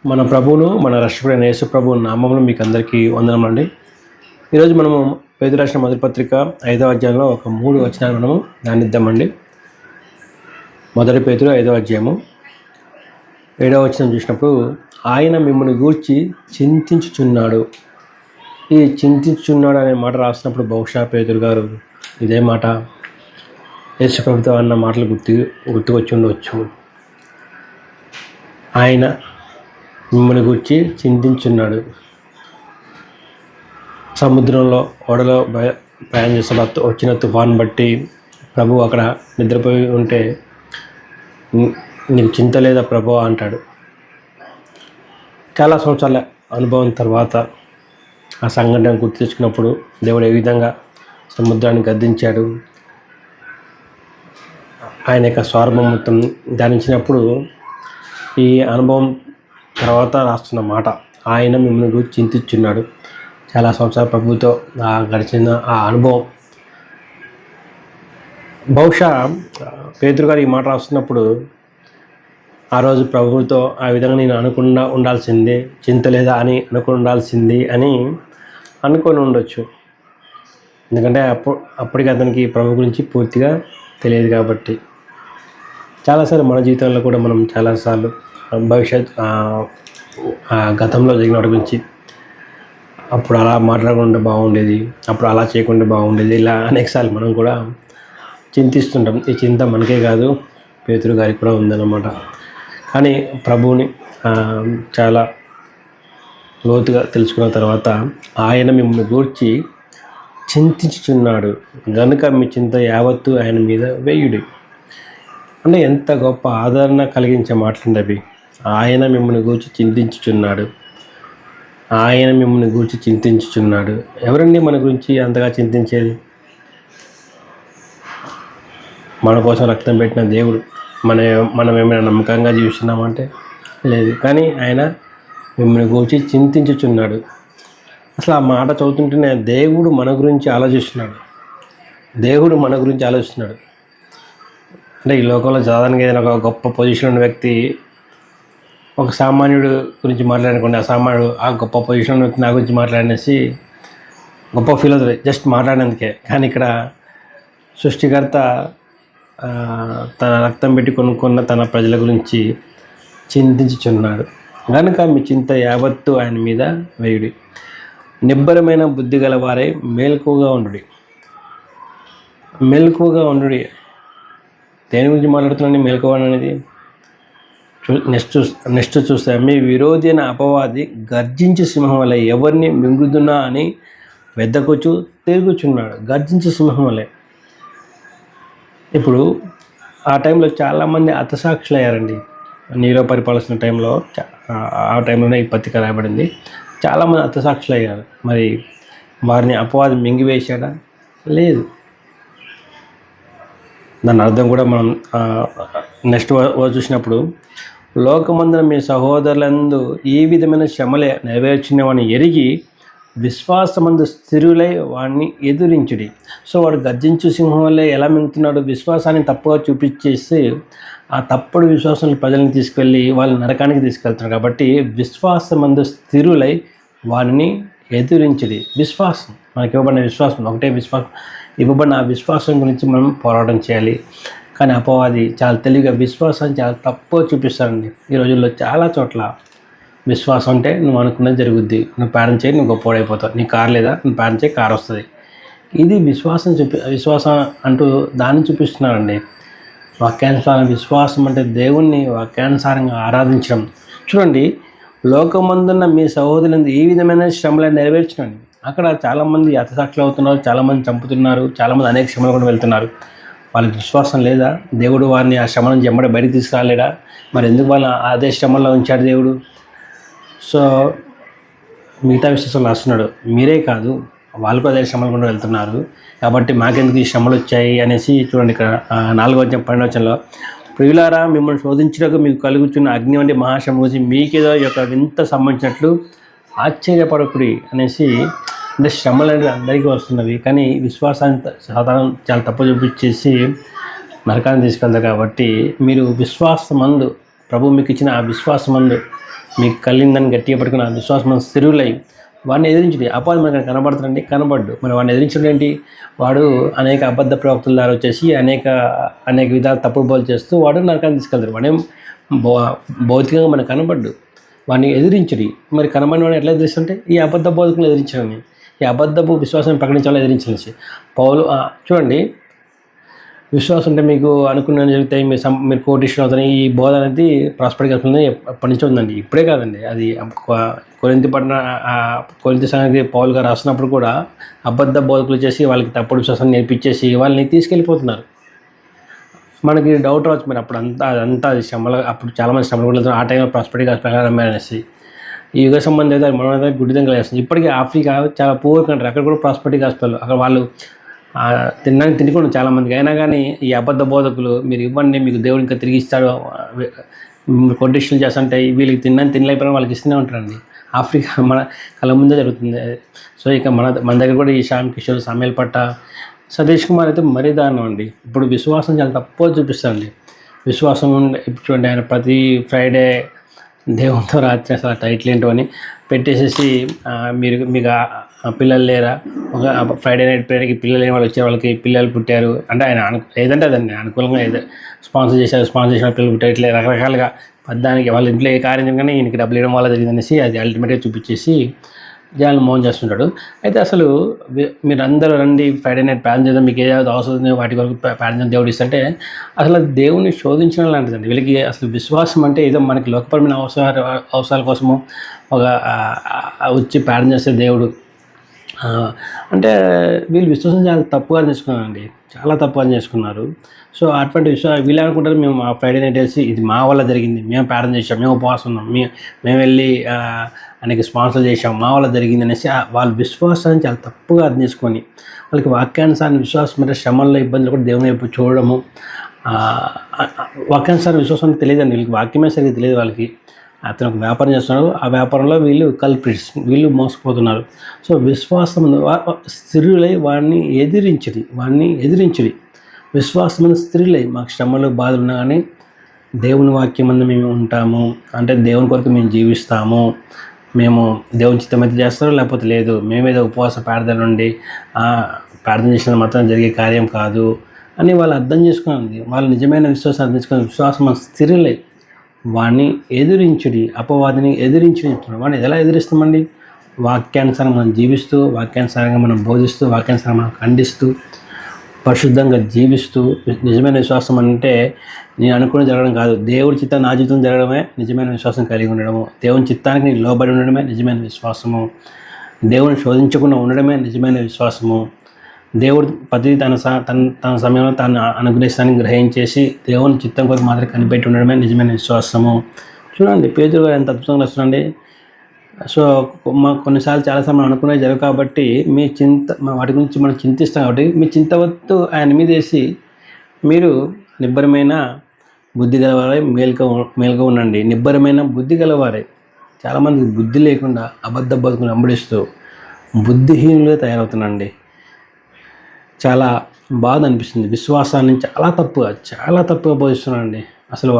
మన ప్రభువును మన రక్షకుడైన యేసు ప్రభువు నామములో మీకు అందరికీ వందనములండి. ఈరోజు మనము పేతురు రాసిన మొదటి పత్రిక 5వ అధ్యాయంలో ఒక 3 వచనాలు మనము ధ్యానిద్దామండి. మొదటి పేతురు 5వ అధ్యాయము 7వ వచనం చూసినప్పుడు, ఆయన మిమ్మల్ని గూర్చి చింతించుచున్నాడు. ఈ చింతించుచున్నాడు అనే మాట రాసినప్పుడు బహుశా పేతురు గారు ఇదే మాట యేసు ప్రభుతో అన్న మాటలు గుర్తుకొచ్చి ఉండవచ్చు. ఆయన మిమ్మల్ని గురించి చింతించున్నాడు. సముద్రంలో ఓడలో ప్రయాణం చేసిన వచ్చిన తుఫాను బట్టి ప్రభు అక్కడ నిద్రపోయి ఉంటే, నీకు చింత లేదా ప్రభు అంటాడు. చాలా సంవత్సరాల అనుభవం తర్వాత ఆ సంఘటన గుర్తు తెచ్చుకున్నప్పుడు దేవుడు ఏ విధంగా సముద్రాన్ని గద్దించాడు, ఆయన యొక్క స్వార్థం ధ్యానించినప్పుడు ఈ అనుభవం తర్వాత రాస్తున్న మాట, ఆయన మిమ్మల్ని గురించి చింతించున్నాడు. చాలా సంవత్సరాల ప్రభుతో గడిచిన ఆ అనుభవం. బహుశా పేతురు గారు ఈ మాట రాస్తున్నప్పుడు ఆ రోజు ప్రభువుతో ఆ విధంగా నేను అనుకుండా ఉండాల్సిందే, చింత లేదా అని అనుకుని ఉండాల్సింది అని అనుకొని ఉండొచ్చు. ఎందుకంటే అప్పటికి అతనికి ప్రభు గురించి పూర్తిగా తెలియదు కాబట్టి. చాలాసార్లు మన జీవితంలో కూడా మనం చాలాసార్లు గతంలో జరిగిన వాటి గురించి, అప్పుడు అలా మాట్లాడకుండా బాగుండేది, అప్పుడు అలా చేయకుండా బాగుండేది, ఇలా అనేకసార్లు మనం కూడా చింతిస్తుంటాం. ఈ చింత మనకే కాదు, పేతురు గారికి కూడా ఉందన్నమాట. కానీ ప్రభువుని చాలా లోతుగా తెలుసుకున్న తర్వాత, ఆయన మిమ్మల్ని గూర్చి చింతించుచున్నాడు గనుక మీ చింత యావత్తు ఆయన మీద వేయుడి. అంటే ఎంత గొప్ప ఆదరణ కలిగించే మాటలండి అవి. ఆయన మిమ్మల్ని గూర్చి చింతించుచున్నాడు, ఆయన మిమ్మల్ని గూర్చి చింతించుచున్నాడు. ఎవరండి మన గురించి అంతగా చింతించేది? మన కోసం రక్తం పెట్టిన దేవుడు. మనం ఏమైనా నమ్మకంగా జీవిస్తున్నామంటే లేదు. కానీ ఆయన మిమ్మల్ని గూర్చి చింతించుచున్నాడు. అసలు ఆ మాట చదువుతుంటేనే దేవుడు మన గురించి ఆలోచిస్తున్నాడు. దేవుడు మన గురించి ఆలోచిస్తున్నాడు. అంటే ఈ లోకంలో సాధారణంగా ఏదైనా ఒక గొప్ప పొజిషన్ ఉన్న వ్యక్తి ఒక సామాన్యుడు గురించి మాట్లాడుకోండి, ఆ సామాన్యుడు ఆ గొప్ప పొజిషన్ ఉన్న వ్యక్తి నా గురించి మాట్లాడనేసి గొప్ప ఫీల్ అవుతుంది జస్ట్ మాట్లాడేందుకే. కానీ ఇక్కడ సృష్టికర్త తన రక్తం పెట్టి కొనుక్కున్న తన ప్రజల గురించి చింతించుచున్నాడు కనుక మీ చింత యావత్తు ఆయన మీద వేయుడి. నిబ్బరమైన బుద్ధి గల వారే మెలకువగా ఉండుడి. మెలకువగా ఉండుడి. దేని గురించి మాట్లాడుతున్నాను మెలకువ అనేది? నెక్స్ట్ చూస్తే, మీ విరోధి అయిన అపవాది గర్జించి సింహం వలె ఎవరిని మింగుదునా అని వెదకుచు తిరుగుచున్నాడు. గర్జించి సింహం వలె. ఇప్పుడు ఆ టైంలో చాలామంది హతసాక్షులు అయ్యారండి. నీరో పరిపాలిస్తున్న టైంలో, ఆ టైంలోనే ఈ పత్రిక రాయబడింది. చాలామంది హతసాక్షులు అయ్యారు. మరి వారిని అపవాది మింగివేశాడా? లేదు. దాని అర్థం కూడా మనం నెక్స్ట్ చూసినప్పుడు, లోకమందున మీ సహోదరులందు ఈ విధమైన శ్రమలే నెరవేర్చినవని ఎరిగి విశ్వాసమందు స్థిరులై వాడిని ఎదురించుడి. సో వాడు గర్జించు సింహం వల్లే ఎలా మింగుతున్నాడు? విశ్వాసాన్ని తప్పుగా చూపించేసి ఆ తప్పుడు విశ్వాసం ప్రజలను తీసుకెళ్ళి వాళ్ళని నరకానికి తీసుకెళ్తున్నాడు. కాబట్టి విశ్వాసమందు స్థిరులై వాడిని ఎదురించుడి. విశ్వాసం, మనకి ఇవ్వబడిన విశ్వాసం, ఒకటే విశ్వాసం. ఇవ్వబడిన ఆ విశ్వాసం గురించి మనం పోరాటం చేయాలి. కానీ అపవాది చాలా తెలివిగా విశ్వాసాన్ని చాలా తక్కువ చూపిస్తారండి. ఈ రోజుల్లో చాలా చోట్ల విశ్వాసం అంటే నువ్వు అనుకున్నది జరుగుద్ది, నువ్వు ప్రార్థన చేయి నువ్వు గొప్పవాడైపోతావు, నీ కారు లేదా నువ్వు ప్రార్థన చేయి కారు వస్తుంది. ఇది విశ్వాసం అంటూ దాన్ని చూపిస్తున్నారండి. వాక్యానుసారం విశ్వాసం అంటే దేవుణ్ణి వాక్యానుసారంగా ఆరాధించడం. చూడండి, లోకమందున్న మీ సహోదరులందు ఈ విధమైన శ్రమలను నెరవేర్చండి. అక్కడ చాలామంది హతసాక్షులు అవుతున్నారు, చాలామంది చంపుతున్నారు, చాలామంది అనేక శ్రమలు కూడా వెళ్తున్నారు. వాళ్ళకి విశ్వాసం లేదా? దేవుడు వారిని ఆ శ్రమ నుంచి ఎమ్మడి బయటికి తీసుకురాలేడా? మరి ఎందుకు వాళ్ళని అదే శ్రమలో ఉంచాడు దేవుడు? సో మిగతా విశ్వాసాలు రాస్తున్నాడు, మీరే కాదు వాళ్ళు అదే శ్రమలు కూడా వెళ్తున్నారు, కాబట్టి మాకెందుకు ఈ శ్రమలు వచ్చాయి అనేసి చూడండి. ఇక్కడ 4వ అధ్యాయం 12వ వచనంలో, ప్రియులారా మిమ్మల్ని శోధించడానికి మీకు కలుగుతున్న అగ్ని వంటి మహాశ్రమ గురించి మీకేదో యొక్క వింత సంబంధించినట్లు ఆశ్చర్యపడకుడి అనేసి. అంటే శ్రమలు అనేది అందరికీ వస్తున్నవి, కానీ విశ్వాసాన్ని సాధారణ చాలా తప్పు చూపించేసి నరకాన్ని తీసుకెళ్తారు. కాబట్టి మీరు విశ్వాసమందు, ప్రభు మీకు ఇచ్చిన ఆ విశ్వాసమందు మీకు కలిగిందని గట్టిగా పట్టుకున్న విశ్వాసం మన స్థిరులై వాడిని ఎదిరించుడి. అపవాది మనకు కనబడుతుందండి, కనబడ్డు. మరి వాడిని ఎదిరించడం ఏంటి? వాడు అనేక అబద్ధ ప్రవక్తల ద్వారా వచ్చేసి అనేక విధాలు తప్పుడు బోధలు చేస్తూ వాడు నరకాన్ని తీసుకెళ్తాడు. వాడేం భౌతికంగా మనకు కనబడ్డు. వాడిని ఎదిరించుడి. మరి కనబడిన వాడిని ఎట్లా ఎదిరిస్తుంటే ఈ అబద్ధ బోధకులను ఎదిరించడని, ఈ అబద్ధపు విశ్వాసాన్ని ప్రకటించాలని ఎదిరించాల్సి. పౌలు చూడండి, విశ్వాసం ఉంటే మీకు అనుకున్న జరుగుతాయి, మీరు కోటీశ్వరం అవుతాయి. ఈ బోధ అనేది ప్రాస్పరిటీ అవుతుంది ఎప్పటి నుంచో ఉందండి, ఇప్పుడే కాదండి. అది కొరింథీ సంఘానికి పౌలు గారు రాసినప్పుడు కూడా అబద్ధ బోధకులు చేసి వాళ్ళకి తప్పుడు విశ్వాసాన్ని నేర్పించేసి వాళ్ళని తీసుకెళ్ళిపోతున్నారు. మనకి డౌట్ రావచ్చు, మరి అప్పుడు అదంతా అది శ్రమలు, అప్పుడు చాలామంది శ్రమలు కూడా ఆ టైంలో ప్రాస్పరిటీ ప్రకారం అనేసి ఈ యుగ సంబంధం అయితే మన గుడ్డిదంగా వేస్తుంది. ఇప్పటికీ ఆఫ్రికా చాలా పూర్ కంట్రీ, అక్కడ కూడా ప్రాస్పరిటీ హాస్పిటల్, అక్కడ వాళ్ళు తినడానికి తినకుండా చాలామందికి. అయినా కానీ ఈ అబద్ధ బోధకులు మీరు ఇవ్వండి, మీకు దేవుడు ఇంకా తిరిగి ఇస్తాడు, కొటేషన్లు చేస్తుంటే వీళ్ళకి తినలేకపోయినా వాళ్ళకి ఇస్తూనే ఉంటారండి. ఆఫ్రికా మన కళ్ళ ముందే జరుగుతుంది. సో ఇక మన దగ్గర కూడా ఈ శ్యామ్ కిషోర్, సామ్యాల్ పట్ట, సతీష్ కుమార్ అయితే మరీ దారుణం అండి. ఇప్పుడు విశ్వాసం చాలా తక్కువ చూపిస్తారండి. విశ్వాసం ఇప్పుడు చూడండి, ఆయన ప్రతి ఫ్రైడే దేవునితో రాత్రి అసలు టైటిల్ ఏంటో అని పెట్టేసేసి మీకు పిల్లలు లేరా, ఒక ఫ్రైడే నైట్ ప్రేయర్కి పిల్లలు లేని వాళ్ళు వచ్చే వాళ్ళకి పిల్లలు పుట్టారు అంటే ఆయన ఏదంటే అదండి అనుకూలంగా ఏదో స్పాన్సర్ చేసిన పిల్లలు పుట్టారు, ఇట్లా రకరకాలుగా పద్దానికి వాళ్ళ ఇంట్లో ఏ కార్యం కానీ ఈయనకి డబ్బులు ఇవ్వడం వల్ల జరిగిందనేసి అది అల్టిమేట్గా చూపించేసి జనాలు మోహన్ చేస్తుంటాడు. అయితే అసలు మీరు అందరూ రండి ఫ్రైడే నైట్ ప్రార్థన చేద్దాం, మీకు ఏదో అవసరం వాటి వరకు ప్రార్థన దేవుడు ఇస్తుంటే అసలు దేవుడిని శోధించడం లాంటిదండి. వీళ్ళకి అసలు విశ్వాసం అంటే ఏదో మనకి లోకపరమైన అవసరాల కోసము ఒక వచ్చి ప్రార్థన చేస్తే దేవుడు అంటే వీళ్ళు విశ్వాసం చాలా తప్పుగా చేసుకున్నారండి, చాలా తప్పుగా చేసుకున్నారు. సో అటువంటి వీళ్ళు అనుకుంటారు మేము ఆ ఫ్రైడే నైట్ వేసి ఇది మా వల్ల జరిగింది, మేము ప్రార్థన చేసాం, మేము ఉపవాసం ఉన్నాం, మేము వెళ్ళి అనేక స్పాన్సర్ చేసాం, మా వల్ల జరిగింది అనేసి వాళ్ళ విశ్వాసాన్ని చాలా తప్పుగా అర్థం చేసుకొని వాళ్ళకి వాక్యానుసారం విశ్వాసం అంటే శ్రమల్లో ఇబ్బందులు కూడా దేవుని వైపు చూడడము, వాక్యానుసారం విశ్వాసం తెలియదండి వీళ్ళకి, వాక్యమే సరిగ్గా తెలియదు వాళ్ళకి. అతను ఒక వ్యాపారం చేస్తున్నాడు, ఆ వ్యాపారంలో వీళ్ళు కల్ప్రిట్స్, వీళ్ళు మోసపోతున్నారు. సో విశ్వాసం స్థిరులై వాడిని ఎదిరించడి. విశ్వాసమైన స్త్రీలై మాకు శ్రమలు బాధలు ఉన్నా కానీ దేవుని వాక్యం అందు మేము ఉంటాము, అంటే దేవుని కొరకు మేము జీవిస్తాము, మేము దేవుని చిత్తమైతే చేస్తారో లేకపోతే లేదు, మేమేదో ఉపవాస ప్రార్థన నుండి ప్రార్థన చేసిన మాత్రం జరిగే కార్యం కాదు అని వాళ్ళు అర్థం చేసుకున్నది. వాళ్ళు నిజమైన విశ్వాసం అర్థం చేసుకుని విశ్వాసం స్థిరులై వాడిని ఎదిరించుడి, అపవాదిని ఎదిరించుడి చెప్తున్నాడు. వాడిని ఎలా ఎదిరిస్తామండి? వాక్యానుసారం మనం జీవిస్తూ, వాక్యానుసారంగా మనం బోధిస్తూ, వాక్యానుసారం మనం ఖండిస్తూ, పరిశుద్ధంగా జీవిస్తూ. నిజమైన విశ్వాసం అంటే నేను అనుకుని జరగడం కాదు, దేవుడి చిత్తం నా జీవితం జరగడమే నిజమైన విశ్వాసం కలిగి ఉండడము. దేవుని చిత్తానికి నేను లోబడి ఉండడమే నిజమైన విశ్వాసము. దేవుని శోధించకుండా ఉండడమే నిజమైన విశ్వాసము. దేవుడు ప్రతి తన సమయంలో తాను అనుగ్రహిస్తాన్ని గ్రహించేసి దేవుని చిత్తం కొరకు మాత్రం కనిపెట్టి ఉండడమే నిజమైన విశ్వాసము. చూడండి పేతురు గారు ఎంత అద్భుతంగా వస్తుందండి. సో కొన్నిసార్లు చాలాసార్లు మనం అనుకునేది జరగదు కాబట్టి వాటి గురించి మనం చింతిస్తాం కాబట్టి మీ చింతవత్తు ఆయన మీద వేసి మీరు నిబ్బరమైన బుద్ధి గలవారే మేలుగా ఉండండి. నిబ్బరమైన బుద్ధి గలవారే. చాలామందికి బుద్ధి లేకుండా అబద్ధ బతుకుని వెంబడిస్తూ బుద్ధిహీనులుగా తయారవుతున్నాండి. చాలా బాధ అనిపిస్తుంది. విశ్వాసాన్ని చాలా తప్పుగా బోధిస్తున్నానండి. అసలు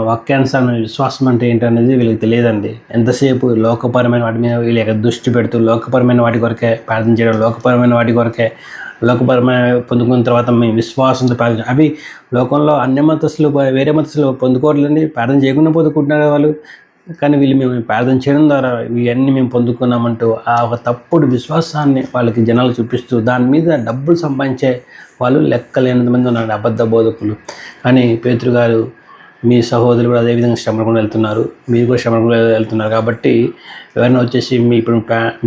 వాక్యానుసారమైన విశ్వాసం అంటే ఏంటనేది వీళ్ళకి తెలియదండి. ఎంతసేపు లోకపరమైన వాటి మీద వీళ్ళ దృష్టి పెడుతూ లోకపరమైన వాటి కొరకే ప్రార్థన చేయడం, లోకపరమైన పొందుకున్న తర్వాత మేము విశ్వాసంతో ప్రార్థన, అవి లోకంలో అన్య మతస్థులు వేరే మతస్థులు పొందుకోవట్లేదండి, ప్రార్థన చేయకుండా పొందుకుంటున్నారు వాళ్ళు. కానీ వీళ్ళు మేము ప్రార్థన చేయడం ద్వారా ఇవన్నీ మేము పొందుకున్నామంటూ ఆ ఒక తప్పుడు విశ్వాసాన్ని వాళ్ళకి జనాలు చూపిస్తూ దాని మీద డబ్బులు సంపాదించే వాళ్ళు లెక్కలేనంత మంది ఉన్నారు అబద్ధ బోధకులు. కానీ పేతురు గారు మీ సహోదరులు కూడా అదేవిధంగా శ్రమకుండా వెళ్తున్నారు, మీరు కూడా శ్రమకుండా వెళ్తున్నారు. కాబట్టి ఎవరైనా వచ్చేసి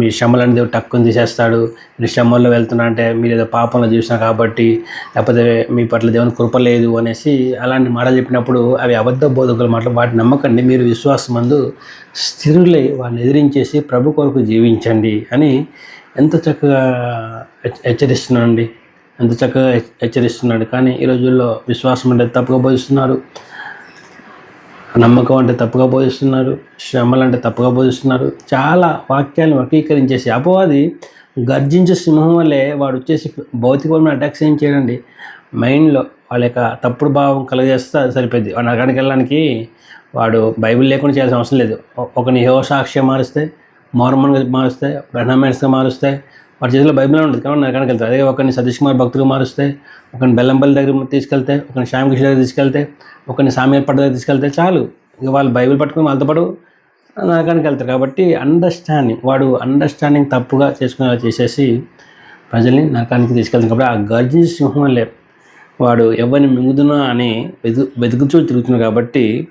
మీ శ్రమలను దేవుడు టక్కుని తీసేస్తాడు, మీరు శ్రమల్లో వెళ్తున్నా అంటే మీరు ఏదో పాపంలో చూసినా కాబట్టి, లేకపోతే మీ పట్ల దేవుని కృప లేదు అనేసి అలాంటి మాటలు చెప్పినప్పుడు అవి అబద్ధ బోధకుల మాటలు. వాటిని నమ్మకండి. మీరు విశ్వాసమందు స్థిరులై వాడిని ఎదిరించేసి ప్రభు కొరకు జీవించండి అని ఎంత చక్కగా హెచ్చరిస్తున్నాడు. ఎంత చక్కగా హెచ్చరిస్తున్నాడు. కానీ ఈ రోజుల్లో విశ్వాసం అంటే తప్పుగా బోధిస్తున్నారు, నమ్మకం అంటే తప్పుగా బోధిస్తున్నారు, శ్రమలు అంటే తప్పుగా బోధిస్తున్నారు. చాలా వాక్యాలను వర్గీకరించేసి అపవాది గర్జించే సింహం వల్లే వాడు వచ్చేసి భౌతికమైన అటాక్స్ ఏం చేయడండి, మైండ్లో వాళ్ళ యొక్క తప్పుడు భావం కలగజేస్తే అది సరిపోద్ది. వాడు నరకానికి వెళ్ళడానికి వాడు బైబిల్ లేకుండా చేయాల్సిన అవసరం లేదు. ఒకని యెహోవా సాక్ష్యం మారుస్తే, మోర్మన్గా మారుస్తే, బ్రహ్మామెన్స్గా మారుస్తే, వాడి చేతిలో బైబిల్ ఉంటుంది కాబట్టి నరకానికి వెళ్తారు. అదే ఒకరిని సతీష్ కుమార్ భక్తులు మారుస్తే, ఒకరిని బెల్లంపల్లి దగ్గర తీసుకెళ్తే, ఒకరిని శ్యామ్ కిషోర్ దగ్గర తీసుకెళ్తే, ఒకరిని సామ్యూయల్ పట్టు దగ్గర తీసుకెళ్తే చాలు, ఇక వాళ్ళు బైబిల్ పట్టుకుని వాళ్ళతో పాటు నరకానికి వెళ్తారు. కాబట్టి అండర్స్టాండింగ్ తప్పుగా చేసుకునేలా చేసేసి ప్రజల్ని నరకానికి తీసుకెళ్తారు. కాబట్టి ఆ గర్జించే సింహం వల్లే వాడు ఎవరిని మింగుదునా అని వెతుకుతూ తిరుగుతున్నాడు. కాబట్టి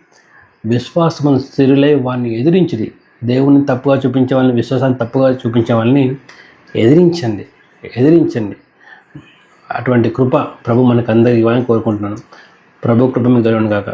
విశ్వాసం స్థిరులై వాడిని ఎదిరించిది. దేవుని తప్పుగా చూపించే వాళ్ళని, విశ్వాసాన్ని తప్పుగా చూపించే వాళ్ళని ఎదిరించండి. అటువంటి కృప ప్రభు మనకు అందరికి ఇవ్వాలని కోరుకుంటున్నాను. ప్రభు కృప మీకు కలుగును గాక.